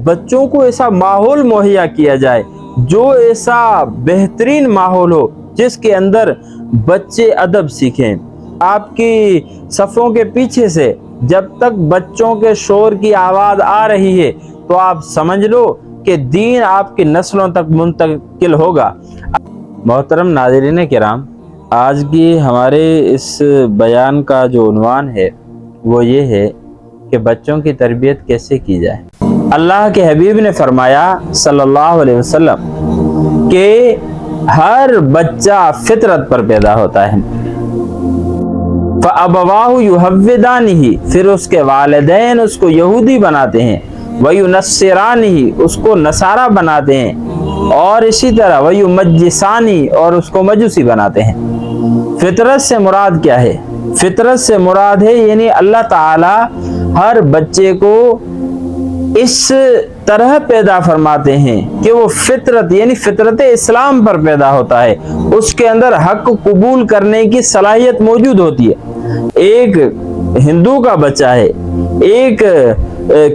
बच्चों को ऐसा माहौल मुहैया किया जाए जो ऐसा बेहतरीन माहौल हो जिसके अंदर बच्चे अदब सीखें। आपकी सफ़ों के पीछे से जब तक बच्चों के शोर की आवाज़ आ रही है तो आप समझ लो कि दीन आपकी नस्लों तक मुंतकिल होगा। मोहतरम नाज़रीन किराम, आज की हमारे इस बयान का जो उन्वान है वो ये है कि बच्चों की तरबियत कैसे की जाए। अल्लाह के हबीब ने फरमाया सल्लल्लाहु अलैहि वसल्लम कि हर बच्चा फितरत पर पैदा होता है, फ़अबवाहु युहव्विदानिही, फिर उसके वालिदैन उसको यहूदी बनाते हैं, वयुनस्सिरानिही, उसको नसारा बनाते हैं, और इसी तरह वयुमज्जिसानी, और उसको मजूसी बनाते हैं। फितरत से मुराद क्या है? फितरत से मुराद है यानी अल्लाह ताला हर बच्चे को इस तरह पैदा फरमाते हैं कि वो फितरत यानी फितरत इस्लाम पर पैदा होता है, उसके अंदर हक कबूल करने की सलाहियत मौजूद होती है। एक हिंदू का बच्चा है, एक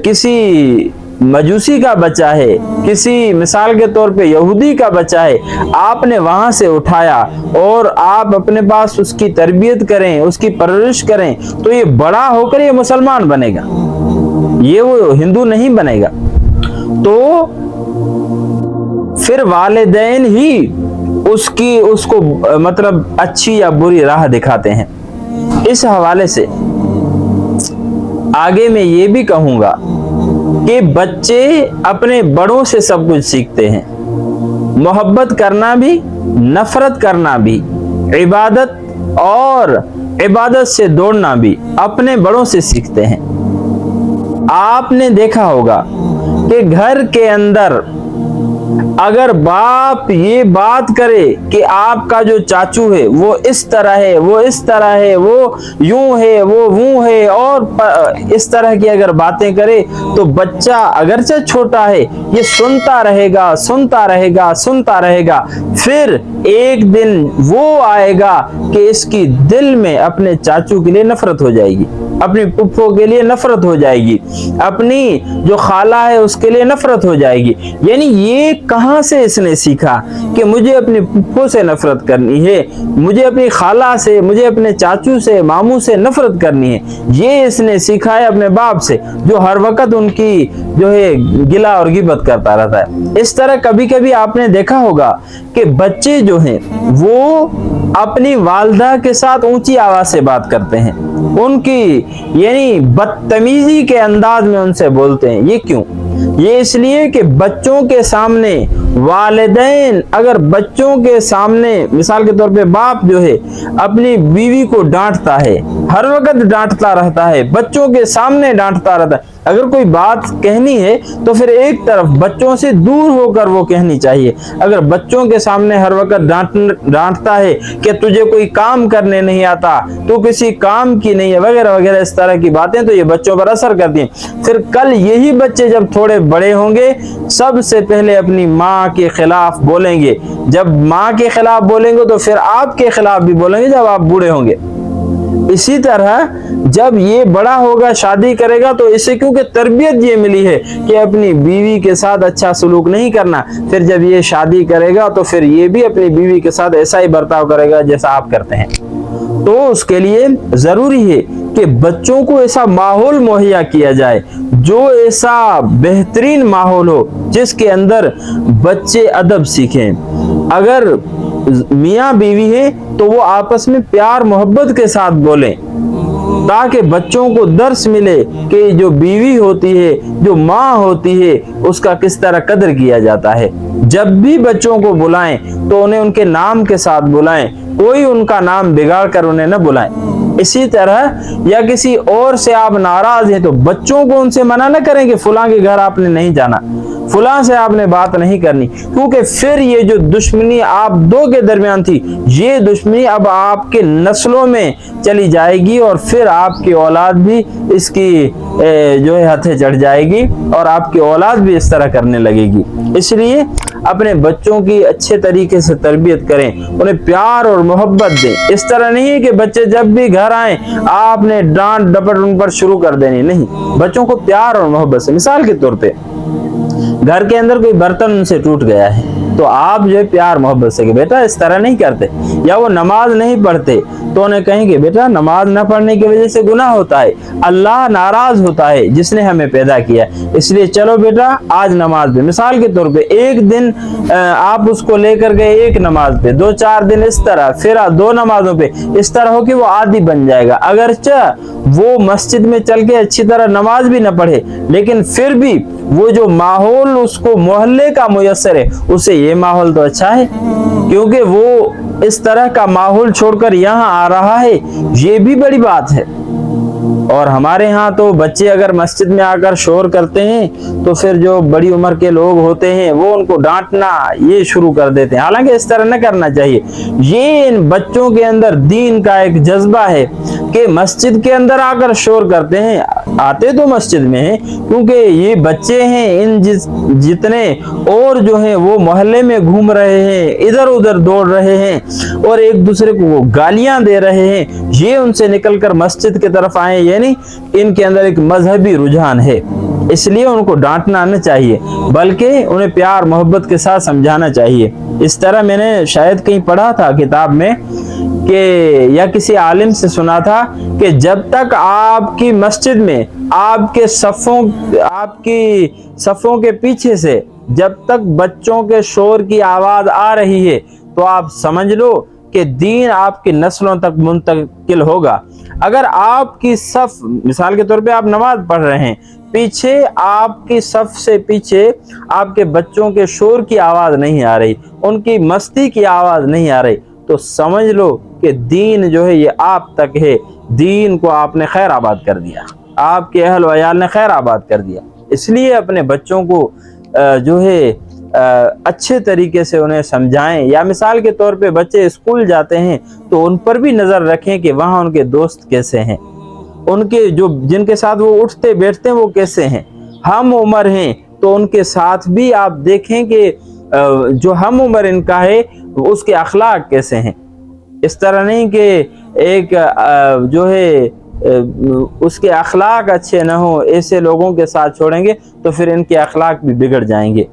किसी मजूसी का बच्चा है, किसी मिसाल के तौर पे यहूदी का बच्चा है, आपने वहां से उठाया और आप अपने पास उसकी तरबियत करें, उसकी परवरिश करें, तो ये बड़ा होकर ये मुसलमान बनेगा, ये वो हिंदू नहीं बनेगा। तो फिर वालिदैन ही उसको मतलब अच्छी या बुरी राह दिखाते हैं। इस हवाले से आगे मैं ये भी कहूंगा कि बच्चे अपने बड़ों से सब कुछ सीखते हैं, मोहब्बत करना भी, नफरत करना भी, इबादत और इबादत से दौड़ना भी अपने बड़ों से सीखते हैं। आपने देखा होगा कि घर के अंदर अगर बाप ये बात करे कि आपका जो चाचू है वो इस तरह है, वो इस तरह है, वो यूं है, वो वूं है, और इस तरह की अगर बातें करे तो बच्चा अगरचे छोटा है ये सुनता रहेगा, सुनता रहेगा, सुनता रहेगा। फिर एक दिन वो आएगा कि इसकी दिल में अपने चाचू के लिए नफरत हो जाएगी, अपनी पुप्पो के लिए नफरत हो जाएगी, अपनी जो खाला है उसके लिए नफरत हो जाएगी। यानी ये कहां से इसने सीखा कि मुझे अपनी पुप्पो से नफरत करनी है, मुझे अपनी खाला से, मुझे अपने चाचू से, मामू से नफरत करनी है। ये इसने सीखा है अपने बाप से, जो हर वक्त उनकी जो है गिला और गिबत करता रहता है। इस तरह कभी कभी आपने देखा होगा कि बच्चे जो हैं वो अपनी वालदा के साथ ऊंची आवाज से बात करते हैं, उनकी यानी बदतमीजी के अंदाज में उनसे बोलते हैं। ये क्यों? ये इसलिए कि बच्चों के सामने वालिदैन अगर बच्चों के सामने मिसाल के तौर पे बाप जो है अपनी बीवी को डांटता है, हर वक्त डांटता रहता है, बच्चों के सामने डांटता रहता है, अगर कोई बात कहनी है तो फिर एक तरफ बच्चों से दूर होकर वो कहनी चाहिए। अगर बच्चों के सामने हर वक्त डांटता है कि तुझे कोई काम करने नहीं आता, तू किसी काम की नहीं है, वगैरह वगैरह इस तरह की बातें, तो ये बच्चों पर असर करती हैं। फिर कल यही बच्चे जब थोड़े बड़े होंगे सबसे पहले अपनी माँ के खिलाफ बोलेंगे, जब माँ के खिलाफ बोलेंगे तो फिर आपके खिलाफ भी बोलेंगे जब आप बूढ़े होंगे। इसी तरह जब ये बड़ा होगा, शादी करेगा, तो इसे क्योंकि तरबियत ये मिली है कि अपनी बीवी के साथ अच्छा सलूक नहीं करना, फिर जब ये शादी करेगा तो फिर ये भी अपनी बीवी के साथ ऐसा ही बर्ताव करेगा जैसा आप करते हैं। तो उसके लिए जरूरी है कि बच्चों को ऐसा माहौल मुहैया किया जाए जो ऐसा बेहतरीन माहौल हो जिसके अंदर बच्चे अदब सीखें। अगर मियाँ बीवी है तो वो आपस में प्यार मोहब्बत के साथ बोलें, ताकि बच्चों को दर्स मिले कि जो बीवी होती है, जो माँ होती है, उसका किस तरह कदर किया जाता है। जब भी बच्चों को बुलाएं तो उन्हें उनके नाम के साथ बुलाएं, कोई उनका नाम बिगाड़ कर उन्हें न बुलाएं। इसी तरह या किसी और से आप नाराज हैं तो बच्चों को उनसे मना न करें कि फलां के घर आपने नहीं जाना, फलां से आपने बात नहीं करनी, क्योंकि फिर ये जो दुश्मनी आप दो के दरमियान थी, ये दुश्मनी अब आपके नस्लों में चली जाएगी और फिर आपकी औलाद भी इसकी जो है हथे चढ़ जाएगी और आपकी औलाद भी इस तरह करने लगेगी। इसलिए अपने बच्चों की अच्छे तरीके से तरबियत करें, उन्हें प्यार और मोहब्बत दें। इस तरह नहीं है कि बच्चे जब भी घर आए आपने डांट डपट उन पर शुरू कर देनी, नहीं, बच्चों को प्यार और मोहब्बत से। मिसाल के तौर पे घर के अंदर कोई बर्तन उनसे टूट गया है तो आप जो है प्यार मोहब्बत से कि बेटा इस तरह नहीं करते, या वो नमाज नहीं पढ़ते तो उन्हें कहेंगे बेटा नमाज न पढ़ने की वजह से गुनाह होता है, अल्लाह नाराज होता है जिसने हमें पैदा किया, इसलिए चलो बेटा आज नमाज पे। मिसाल के तौर पे एक दिन आप उसको लेकर गए एक नमाज पे, 2-4 दिन इस तरह, फिर 2 नमाजों पे, इस तरह हो कि वो आदी बन जाएगा। अगरचे वो मस्जिद में चल के अच्छी तरह नमाज भी न पढ़े, लेकिन फिर भी वो जो माहौल उसको मोहल्ले का मुयस्सर है, उसे ये माहौल तो अच्छा है, क्योंकि वो इस तरह का माहौल छोड़कर यहाँ आ रहा है, ये भी बड़ी बात है। और हमारे यहाँ तो बच्चे अगर मस्जिद में आकर शोर करते हैं तो फिर जो बड़ी उम्र के लोग होते हैं वो उनको डांटना ये शुरू कर देते हैं, हालांकि इस तरह न करना चाहिए। ये इन बच्चों के अंदर दीन का एक जज्बा है कि मस्जिद के अंदर आकर शोर करते हैं, आते तो मस्जिद में हैं क्योंकि ये बच्चे हैं, इन जितने और जो हैं वो मोहल्ले में घूम रहे हैं, इधर उधर दौड़ रहे हैं और एक दूसरे को गालियां दे रहे हैं, ये उनसे निकलकर मस्जिद की तरफ आए, यानी इनके अंदर एक मजहबी रुझान है, इसलिए उनको डांटना नहीं चाहिए बल्कि उन्हें प्यार मोहब्बत के साथ समझाना चाहिए। इस तरह मैंने शायद कहीं पढ़ा था किताब में कि या किसी आलिम से सुना था कि जब तक आपकी मस्जिद में आपकी सफ़ों के पीछे से जब तक बच्चों के शोर की आवाज आ रही है तो आप समझ लो कि दीन आपकी नस्लों तक मुंतकिल होगा। अगर आपकी सफ, मिसाल के तौर पे आप नमाज पढ़ रहे हैं, पीछे आपकी सफ से पीछे आपके बच्चों के शोर की आवाज नहीं आ रही, उनकी मस्ती की आवाज नहीं आ रही, तो समझ लो कि दीन जो है ये आप तक है, दीन को आपने खैर आबाद कर दिया, आपके अहल वयाल ने खैर आबाद कर दिया। इसलिए अपने बच्चों को जो है अच्छे तरीके से उन्हें समझाएं, या मिसाल के तौर पे बच्चे स्कूल जाते हैं तो उन पर भी नज़र रखें कि वहाँ उनके दोस्त कैसे हैं, उनके जो जिनके साथ वो उठते बैठते हैं वो कैसे हैं, हम उम्र हैं तो उनके साथ भी आप देखें कि जो हम उम्र इनका है उसके अखलाक कैसे हैं। इस तरह नहीं कि एक जो है उसके अखलाक अच्छे न हो, ऐसे लोगों के साथ छोड़ेंगे तो फिर इनके अखलाक भी बिगड़ जाएंगे।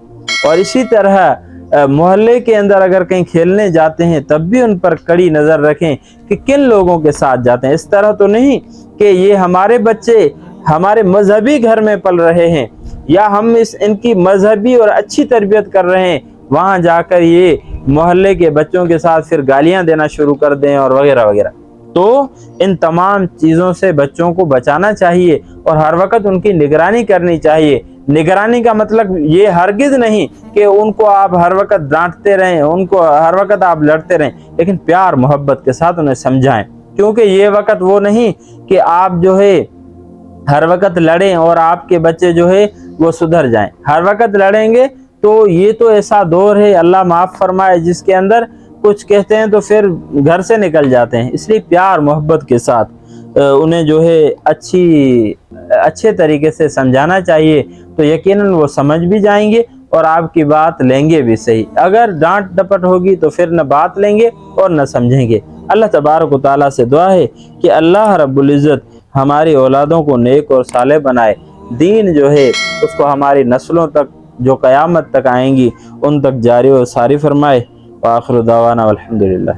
और इसी तरह मोहल्ले के अंदर अगर कहीं खेलने जाते हैं तब भी उन पर कड़ी नज़र रखें कि किन लोगों के साथ जाते हैं। इस तरह तो नहीं कि ये हमारे बच्चे हमारे मजहबी घर में पल रहे हैं या हम इनकी मजहबी और अच्छी तरबियत कर रहे हैं, वहाँ जाकर ये मोहल्ले के बच्चों के साथ फिर गालियाँ देना शुरू कर दें और वगैरह वगैरह। तो इन तमाम चीज़ों से बच्चों को बचाना चाहिए और हर वक्त उनकी निगरानी करनी चाहिए। निगरानी का मतलब ये हरगिज़ नहीं कि उनको आप हर वक्त डांटते रहें, उनको हर वक्त आप लड़ते रहें, लेकिन प्यार मोहब्बत के साथ उन्हें समझाएं, क्योंकि ये वक्त वो नहीं कि आप जो है हर वक्त लड़ें और आपके बच्चे जो है वो सुधर जाएं। हर वक्त लड़ेंगे तो ये तो ऐसा दौर है, अल्लाह माफ़ फरमाए, जिसके अंदर कुछ कहते हैं तो फिर घर से निकल जाते हैं। इसलिए प्यार मोहब्बत के साथ उन्हें जो है अच्छे तरीके से समझाना चाहिए, तो यकीनन वो समझ भी जाएंगे और आपकी बात लेंगे भी सही। अगर डांट डपट होगी तो फिर न बात लेंगे और न समझेंगे। अल्लाह तबारक व तआला से दुआ है कि अल्लाह रब्बुल इज़्ज़त हमारी औलादों को नेक और सालेह बनाए, दीन जो है उसको हमारी नस्लों तक जो क़यामत तक आएंगी उन तक जारी और सारी फरमाए। व आखिरु दावाना वल हम्दुलिल्लाह।